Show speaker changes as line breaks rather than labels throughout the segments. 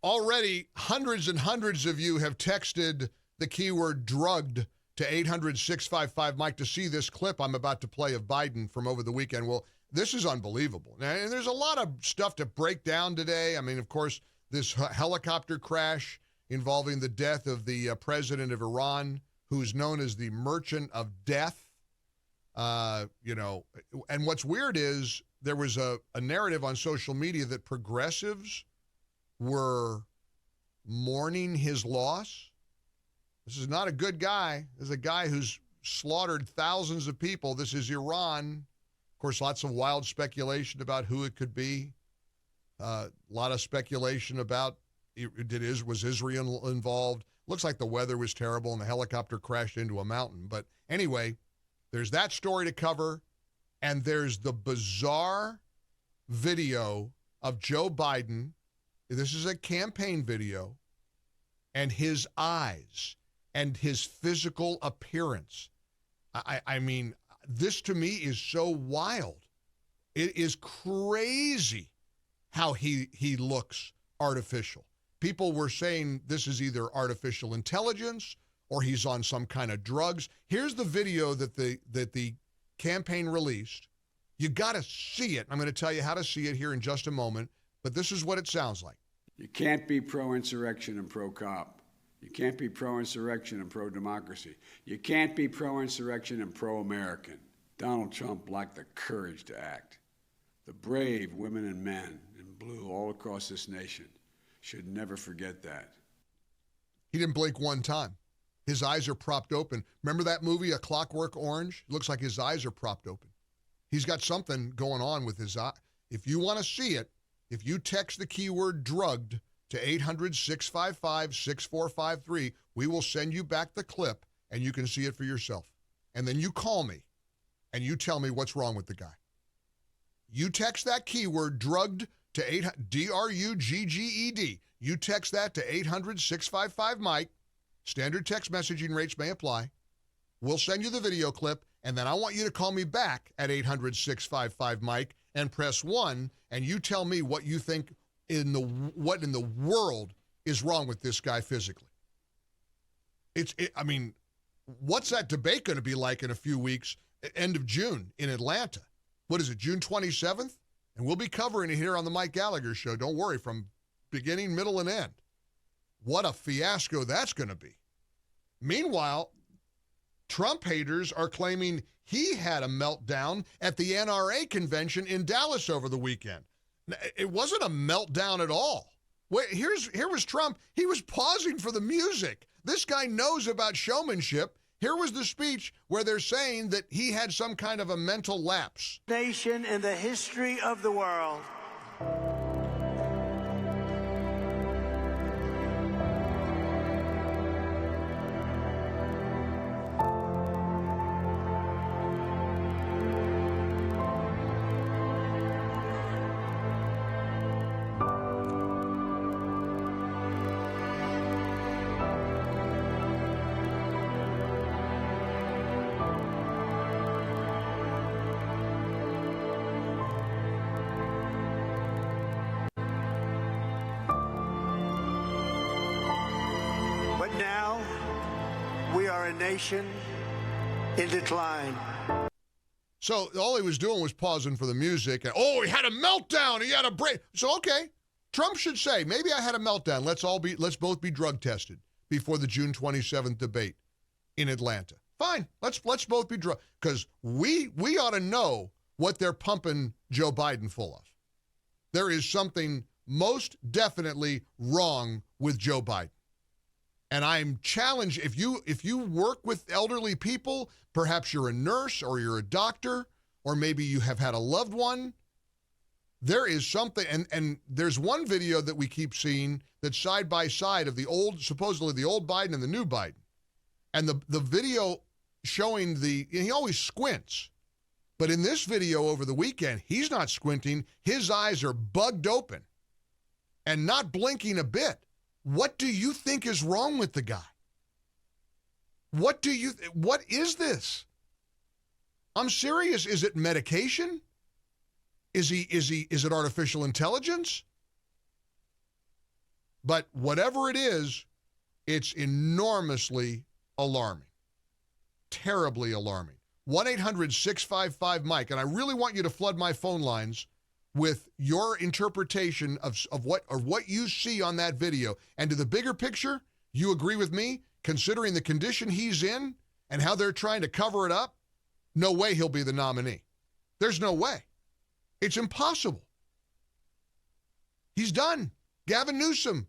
already hundreds and hundreds of you have texted the keyword drugged to 800-655-Mike to see this clip I'm about to play of Biden from over the weekend. Well, this is unbelievable. Now, and there's a lot of stuff to break down today. I mean, of course, this helicopter crash involving the death of the president of Iran, who's known as the Merchant of Death. And what's weird is there was a narrative on social media that progressives were mourning his loss. This is not a good guy. This is a guy who's slaughtered thousands of people. This is Iran. Of course, lots of wild speculation about who it could be. A lot of speculation about was Israel involved. Looks like the weather was terrible and the helicopter crashed into a mountain. But anyway, there's that story to cover, and there's the bizarre video of Joe Biden. This is a campaign video, and his eyes and his physical appearance. I mean, this to me is so wild. It is crazy how he looks artificial. People were saying this is either artificial intelligence or he's on some kind of drugs. Here's the video that the campaign released. You got to see it. I'm going to tell you how to see it here in just a moment, but this is what it sounds like.
You can't be pro-insurrection and pro-cop. You can't be pro-insurrection and pro-democracy. You can't be pro-insurrection and pro-American. Donald Trump lacked the courage to act. The brave women and men in blue all across this nation should never forget that.
He didn't blink one time. His eyes are propped open. Remember that movie, A Clockwork Orange? It looks like his eyes are propped open. He's got something going on with his eye. If you want to see it, if you text the keyword drugged to 800-655-6453, we will send you back the clip and you can see it for yourself. And then you call me and you tell me what's wrong with the guy. You text that keyword drugged to DRUGGED. You text that to 800-655-Mike. Standard text messaging rates may apply. We'll send you the video clip, and then I want you to call me back at 800-655-Mike and press 1, and you tell me what you think what in the world is wrong with this guy physically. I mean, what's that debate going to be like in a few weeks, end of June in Atlanta? What is it, June 27th? And we'll be covering it here on the Mike Gallagher Show. Don't worry, from beginning, middle, and end. What a fiasco that's going to be. Meanwhile, Trump haters are claiming he had a meltdown at the NRA convention in Dallas over the weekend. It wasn't a meltdown at all. Here was Trump. He was pausing for the music. This guy knows about showmanship. Here was the speech where they're saying that he had some kind of a mental lapse.
Nation in the history of the world. Now, we are a nation in decline.
So all he was doing was pausing for the music. And, he had a meltdown. He had a break. So, okay, Trump should say, maybe I had a meltdown. Let's both be drug tested before the June 27th debate in Atlanta. Fine, let's both be drug, because we ought to know what they're pumping Joe Biden full of. There is something most definitely wrong with Joe Biden. And I'm challenged, if you work with elderly people, perhaps you're a nurse or you're a doctor, or maybe you have had a loved one, there is something, and there's one video that we keep seeing that's side by side of supposedly the old Biden and the new Biden. And the video showing and he always squints. But in this video over the weekend, he's not squinting. His eyes are bugged open and not blinking a bit. What do you think is wrong with the guy? What is this? I'm serious. Is it medication? Is it artificial intelligence? But whatever it is, it's enormously alarming. Terribly alarming. 1-800-655-MIKE. And I really want you to flood my phone lines with your interpretation of what you see on that video. And to the bigger picture, you agree with me? Considering the condition he's in and how they're trying to cover it up, no way he'll be the nominee. There's no way. It's impossible. He's done. Gavin Newsom.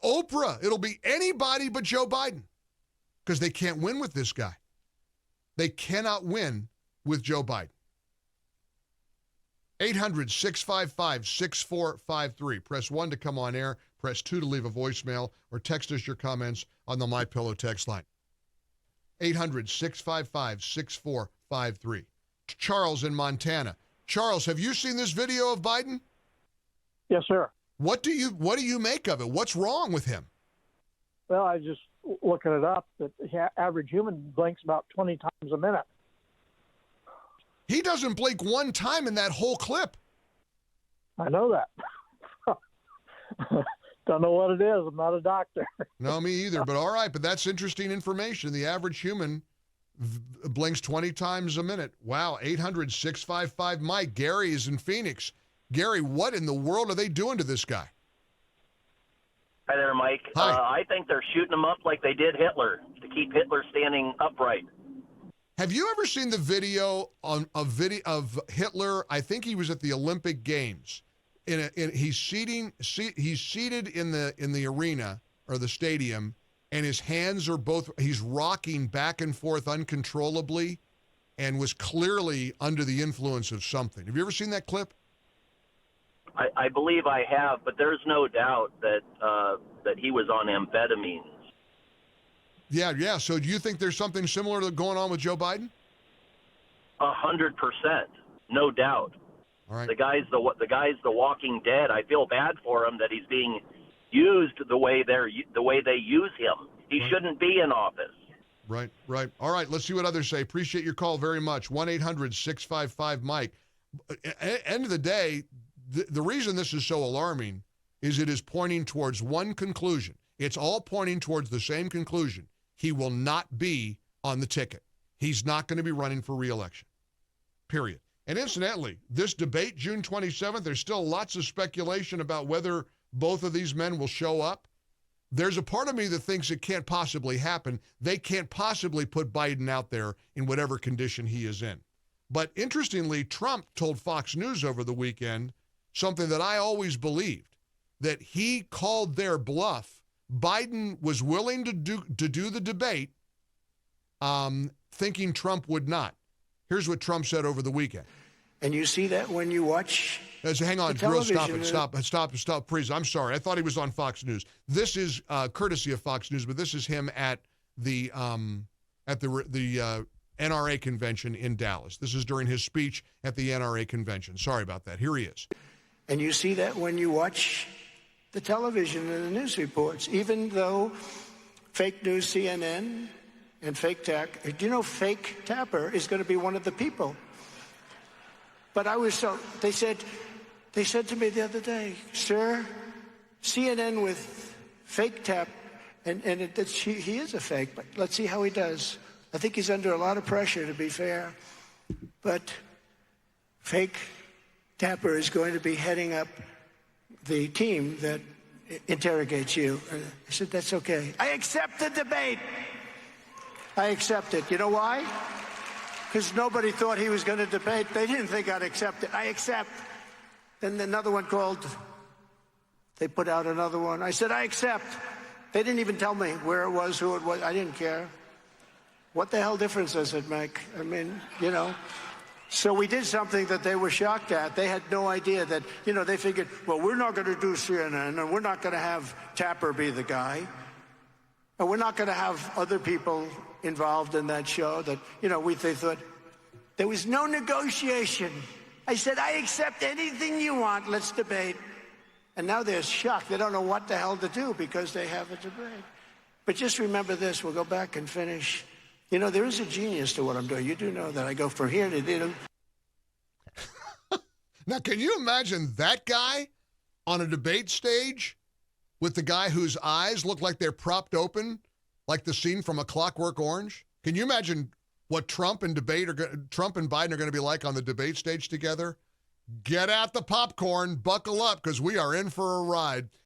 Oprah. It'll be anybody but Joe Biden because they can't win with this guy. They cannot win with Joe Biden. 800-655-6453. Press 1 to come on air. Press 2 to leave a voicemail or text us your comments on the MyPillow text line. 800-655-6453. Charles in Montana. Charles, have you seen this video of Biden?
Yes, sir.
What do you make of it? What's wrong with him?
Well, I just looking it up that the average human blinks about 20 times a minute.
He doesn't blink one time in that whole clip.
I know that. Don't know what it is. I'm not a doctor.
No, me either. But all right, but that's interesting information. The average human blinks 20 times a minute. Wow, 800-655-MIKE. Gary is in Phoenix. Gary, what in the world are they doing to this guy?
Hi there, Mike.
Hi.
I think they're shooting him up like they did Hitler to keep Hitler standing upright.
Have you ever seen the video of Hitler? I think he was at the Olympic Games. He's seated in the arena or the stadium, and his hands are he's rocking back and forth uncontrollably, and was clearly under the influence of something. Have you ever seen that clip?
I believe I have, but there's no doubt that he was on amphetamines.
Yeah. So do you think there's something similar to going on with Joe Biden?
100%, no doubt.
All right.
The guy's the Walking Dead. I feel bad for him that he's being used the way they use him. He shouldn't be in office.
Right. All right, let's see what others say. Appreciate your call very much. 1-800-655-MIKE. End of the day, the reason this is so alarming is it is pointing towards one conclusion. It's all pointing towards the same conclusion. He will not be on the ticket. He's not going to be running for re-election. Period. And incidentally, this debate, June 27th, there's still lots of speculation about whether both of these men will show up. There's a part of me that thinks it can't possibly happen. They can't possibly put Biden out there in whatever condition he is in. But interestingly, Trump told Fox News over the weekend something that I always believed, that he called their bluff. Biden was willing to do the debate, thinking Trump would not. Here's what Trump said over the weekend.
And you see that when you watch
Hang on,
the
Grill,
television.
stop, please. I'm sorry. I thought he was on Fox News. This is courtesy of Fox News, but this is him at the NRA convention in Dallas. This is during his speech at the NRA convention. Sorry about that. Here he is.
And you see that when you watch the television and the news reports, even though fake news CNN and fake tech, do you know fake Tapper is going to be one of the people? But they said to me the other day, sir, CNN with fake tap, and he is a fake, but let's see how he does. I think he's under a lot of pressure, to be fair. But fake Tapper is going to be heading up the team that interrogates you. I said, that's okay. I accept the debate. I accept it. You know why? Because nobody thought he was going to debate. They didn't think I'd accept it. I accept. Then another one called. They put out another one. I said, I accept. They didn't even tell me where it was, who it was. I didn't care. What the hell difference does it make? I mean, So we did something that they were shocked at. They had no idea that, they figured, well, we're not going to do CNN, and we're not going to have Tapper be the guy. And we're not going to have other people involved in that show that, they thought there was no negotiation. I said, I accept anything you want. Let's debate. And now they're shocked. They don't know what the hell to do because they have a debate. But just remember this. We'll go back and finish. There is a genius to what I'm doing. You do know that. I go from here to there.
Now, can you imagine that guy on a debate stage with the guy whose eyes look like they're propped open, like the scene from A Clockwork Orange? Can you imagine what Trump and Biden are going to be like on the debate stage together? Get out the popcorn, buckle up, because we are in for a ride.